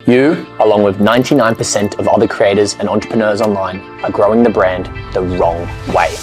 You, along with 99% of other creators and entrepreneurs online, are growing the brand the wrong way.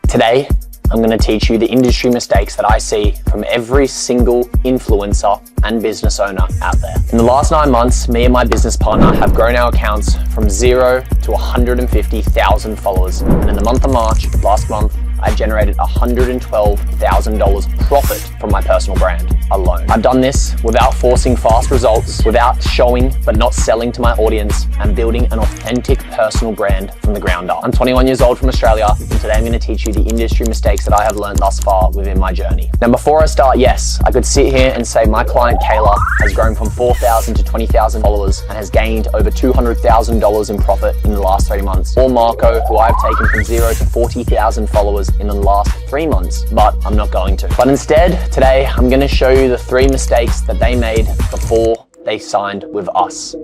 Today, I'm going to teach you the industry mistakes that I see from every single influencer and business owner out there. In the last 9 months, me and my business partner have grown our accounts from 0 to 150,000 followers. And in the month of March, last month, I generated $112,000 profit from my personal brand alone. I've done this without forcing fast results, without showing but not selling to my audience, and building an authentic personal brand from the ground up. I'm 21 years old from Australia, and today I'm going to teach you the industry mistakes that I have learned thus far within my journey. Now, before I start, yes, I could sit here and say my client Kayla has grown from 4,000 to 20,000 followers and has gained over $200,000 in profit in the last 3 months. Or Marco, who I've taken from 0 to 40,000 followers in the last 3 months, but I'm not going to. But instead, today, I'm going to show you the 3 mistakes that they made before they signed with us.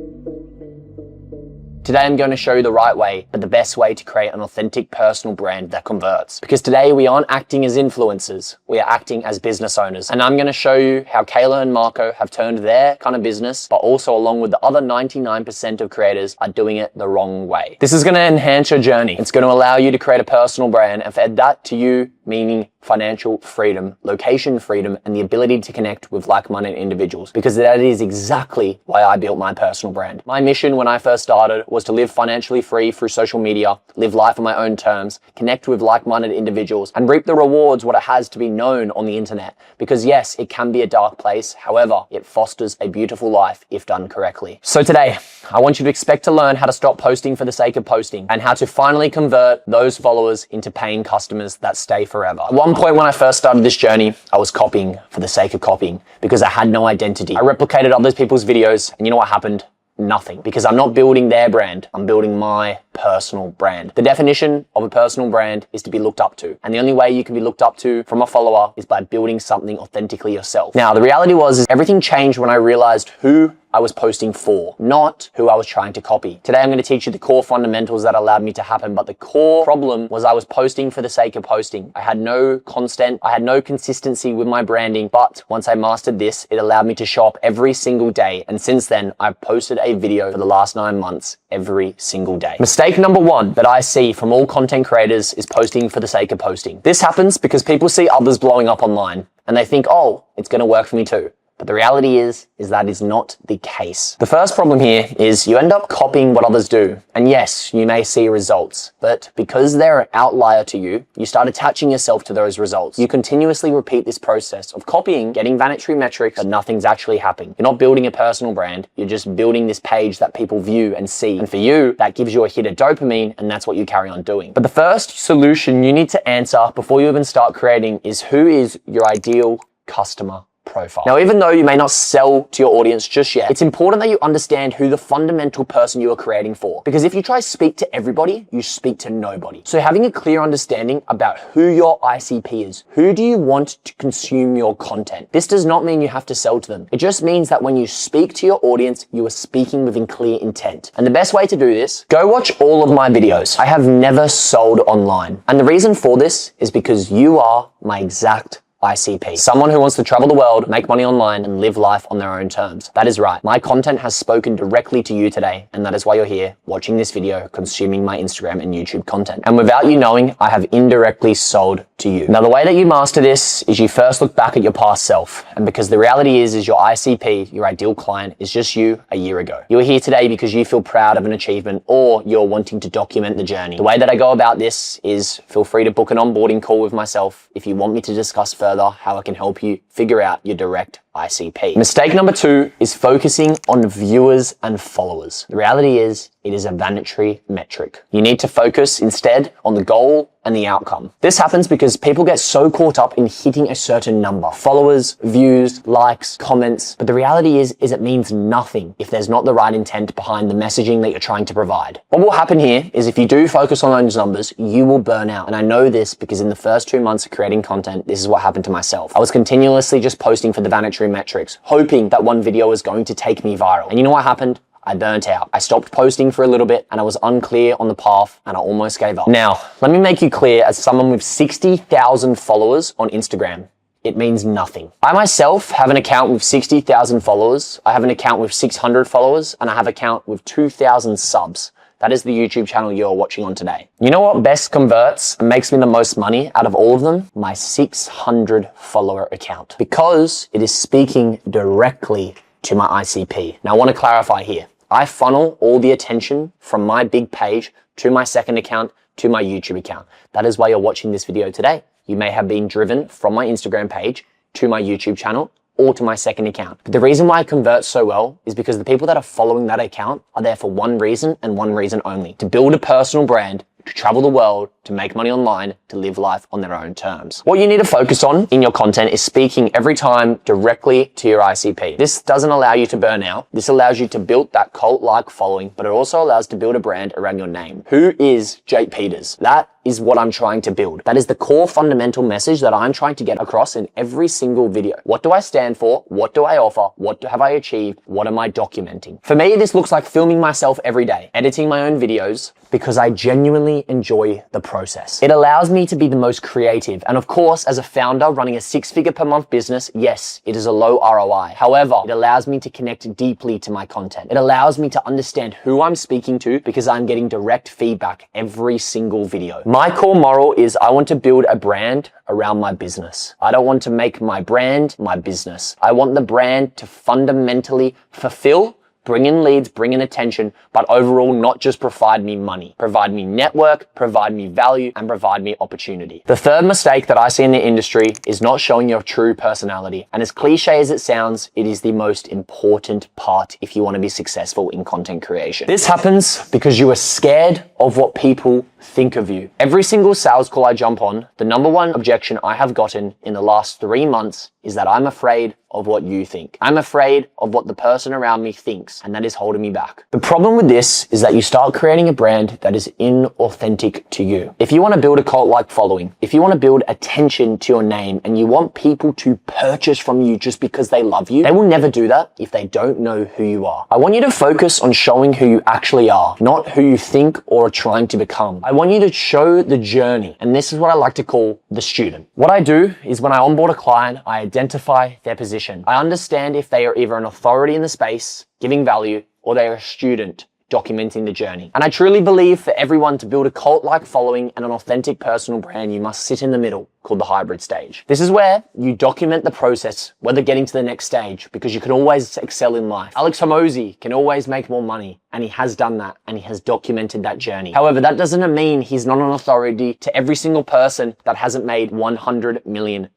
Today, I'm going to show you the right way, but the best way to create an authentic personal brand that converts. Because today we aren't acting as influencers, we are acting as business owners. And I'm going to show you how Kayla and Marco have turned their kind of business, but also along with the other 99% of creators are doing it the wrong way. This is going to enhance your journey. It's going to allow you to create a personal brand and add that to you, meaning financial freedom, location freedom, and the ability to connect with like-minded individuals, because that is exactly why I built my personal brand. My mission when I first started was to live financially free through social media, live life on my own terms, connect with like-minded individuals, and reap the rewards what it has to be known on the internet. Because yes, it can be a dark place. However, it fosters a beautiful life if done correctly. So today, I want you to expect to learn how to stop posting for the sake of posting and how to finally convert those followers into paying customers that stay forever. At one point when I first started this journey, I was copying for the sake of copying because I had no identity. I replicated other people's videos, and you know what happened? Nothing. Because I'm not building their brand, I'm building my personal brand. The definition of a personal brand is to be looked up to. And the only way you can be looked up to from a follower is by building something authentically yourself. Now, the reality is everything changed when I realized who I was posting for, not who I was trying to copy. Today, I'm going to teach you the core fundamentals that allowed me to happen, but the core problem was I was posting for the sake of posting. I had no constant, I had no consistency with my branding, but once I mastered this, it allowed me to show up every single day. And since then, I've posted a video for the last 9 months every single day. Mistake number 1 that I see from all content creators is posting for the sake of posting. This happens because people see others blowing up online and they think, oh, it's going to work for me too. But the reality is that is not the case. The first problem here is you end up copying what others do. And yes, you may see results, but because they're an outlier to you, you start attaching yourself to those results. You continuously repeat this process of copying, getting vanity metrics, but nothing's actually happening. You're not building a personal brand. You're just building this page that people view and see. And for you, that gives you a hit of dopamine, and that's what you carry on doing. But the first solution you need to answer before you even start creating is, who is your ideal customer profile? Now, even though you may not sell to your audience just yet, it's important that you understand who the fundamental person you are creating for. Because if you try to speak to everybody, you speak to nobody. So having a clear understanding about who your ICP is, who do you want to consume your content? This does not mean you have to sell to them. It just means that when you speak to your audience, you are speaking within clear intent. And the best way to do this, go watch all of my videos. I have never sold online. And the reason for this is because you are my exact ICP. Someone who wants to travel the world, make money online, and live life on their own terms. That is right. My content has spoken directly to you today, and that is why you're here watching this video, consuming my Instagram and YouTube content. And without you knowing, I have indirectly sold to you. Now, the way that you master this is you first look back at your past self. And because the reality is your ICP, your ideal client, is just you a year ago. You're here today because you feel proud of an achievement, or you're wanting to document the journey. The way that I go about this is, feel free to book an onboarding call with myself if you want me to discuss further how I can help you figure out your direct ICP. Mistake number 2 is focusing on viewers and followers. The reality is, it is a vanity metric. You need to focus instead on the goal and the outcome. This happens because people get so caught up in hitting a certain number. Followers, views, likes, comments. But the reality is it means nothing if there's not the right intent behind the messaging that you're trying to provide. What will happen here is if you do focus on those numbers, you will burn out. And I know this because in the first 2 months of creating content, this is what happened to myself. I was continuously just posting for the vanity metrics, hoping that one video was going to take me viral. And you know what happened? I burnt out. I stopped posting for a little bit and I was unclear on the path and I almost gave up. Now, let me make you clear, as someone with 60,000 followers on Instagram, it means nothing. I myself have an account with 60,000 followers. I have an account with 600 followers, and I have an account with 2,000 subs. That is the YouTube channel you're watching on today. You know what best converts and makes me the most money out of all of them? My 600 follower account, because it is speaking directly to my ICP. Now I want to clarify here. I funnel all the attention from my big page to my second account to my YouTube account. That is why you're watching this video today. You may have been driven from my Instagram page to my YouTube channel or to my second account. But the reason why I convert so well is because the people that are following that account are there for one reason and one reason only: to build a personal brand, to travel the world, to make money online, to live life on their own terms. What you need to focus on in your content is speaking every time directly to your ICP. This doesn't allow you to burn out. This allows you to build that cult-like following, but it also allows to build a brand around your name. Who is Jake Peters? That is what I'm trying to build. That is the core fundamental message that I'm trying to get across in every single video. What do I stand for? What do I offer? What have I achieved? What am I documenting? For me, this looks like filming myself every day, editing my own videos, because I genuinely enjoy the process. It allows me to be the most creative. And of course, as a founder running a 6-figure per month business, yes, it is a low ROI. However, it allows me to connect deeply to my content. It allows me to understand who I'm speaking to because I'm getting direct feedback every single video. My core moral is I want to build a brand around my business. I don't want to make my brand my business. I want the brand to fundamentally fulfill, bring in leads, bring in attention, but overall not just provide me money. Provide me network, provide me value, and provide me opportunity. The third mistake that I see in the industry is not showing your true personality. And as cliche as it sounds, it is the most important part if you want to be successful in content creation. This happens because you are scared of what people think of you. Every single sales call I jump on, the number one objection I have gotten in the last 3 months is that I'm afraid of what you think. I'm afraid of what the person around me thinks, and that is holding me back. The problem with this is that you start creating a brand that is inauthentic to you. If you want to build a cult-like following, if you want to build attention to your name and you want people to purchase from you just because they love you, they will never do that if they don't know who you are. I want you to focus on showing who you actually are, not who you think or are trying to become. I want you to show the journey, and this is what I like to call the student. What I do is when I onboard a client, I identify their position. I understand if they are either an authority in the space, giving value, or they are a student, documenting the journey. And I truly believe for everyone to build a cult-like following and an authentic personal brand, you must sit in the middle, called the hybrid stage. This is where you document the process, whether getting to the next stage, because you can always excel in life. Alex Hormozi can always make more money, and he has done that, and he has documented that journey. However, that doesn't mean he's not an authority to every single person that hasn't made $100 million.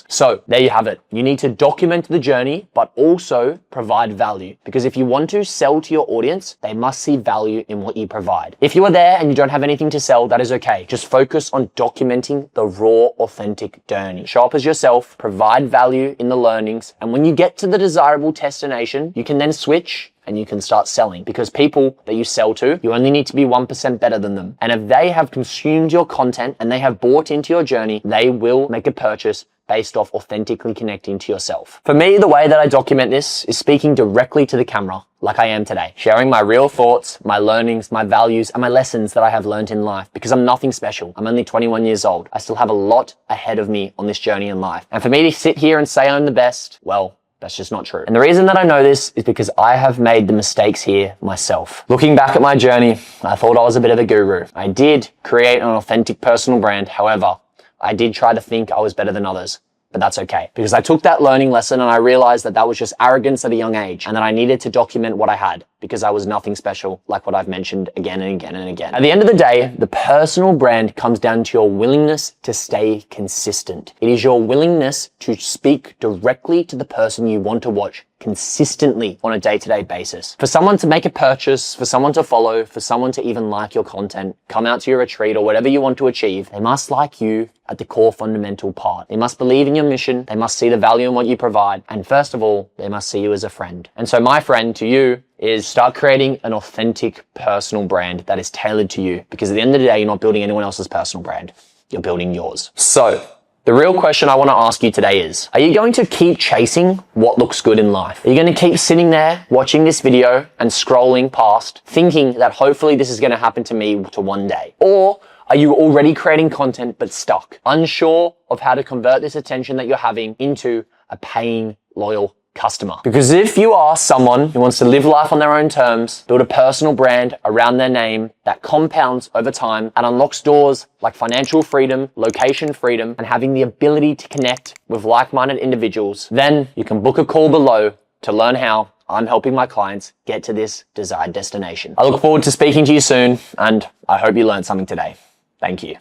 So there you have it. You need to document the journey, but also provide value. Because if you want to sell to your audience, they must see value in what you provide. If you are there and you don't have anything to sell, that is okay. Just focus on documenting the raw, authentic journey. Show up as yourself, provide value in the learnings, and when you get to the desirable destination, you can then switch and you can start selling, because people that you sell to, you only need to be 1% better than them. And if they have consumed your content and they have bought into your journey, they will make a purchase based off authentically connecting to yourself. For me, the way that I document this is speaking directly to the camera, like I am today, sharing my real thoughts, my learnings, my values, and my lessons that I have learned in life, because I'm nothing special. I'm only 21 years old. I still have a lot ahead of me on this journey in life. And for me to sit here and say I'm the best, well, that's just not true. And the reason that I know this is because I have made the mistakes here myself. Looking back at my journey, I thought I was a bit of a guru. I did create an authentic personal brand. However, I did try to think I was better than others. But that's okay, because I took that learning lesson and I realized that that was just arrogance at a young age, and that I needed to document what I had, because I was nothing special, like what I've mentioned again and again and again. At the end of the day, the personal brand comes down to your willingness to stay consistent. It is your willingness to speak directly to the person you want to watch consistently on a day-to-day basis. For someone to make a purchase, for someone to follow, for someone to even like your content, come out to your retreat or whatever you want to achieve, they must like you at the core fundamental part. They must believe in your mission. They must see the value in what you provide. And first of all, they must see you as a friend. And so my friend to you is start creating an authentic personal brand that is tailored to you, because at the end of the day, you're not building anyone else's personal brand. You're building yours. So the real question I want to ask you today is, are you going to keep chasing what looks good in life? Are you going to keep sitting there watching this video and scrolling past, thinking that hopefully this is going to happen to me to one day? Or Are you already creating content but stuck? Unsure of how to convert this attention that you're having into a paying, loyal customer? Because if you are someone who wants to live life on their own terms, build a personal brand around their name that compounds over time and unlocks doors like financial freedom, location freedom, and having the ability to connect with like-minded individuals, then you can book a call below to learn how I'm helping my clients get to this desired destination. I look forward to speaking to you soon, and I hope you learned something today. Thank you.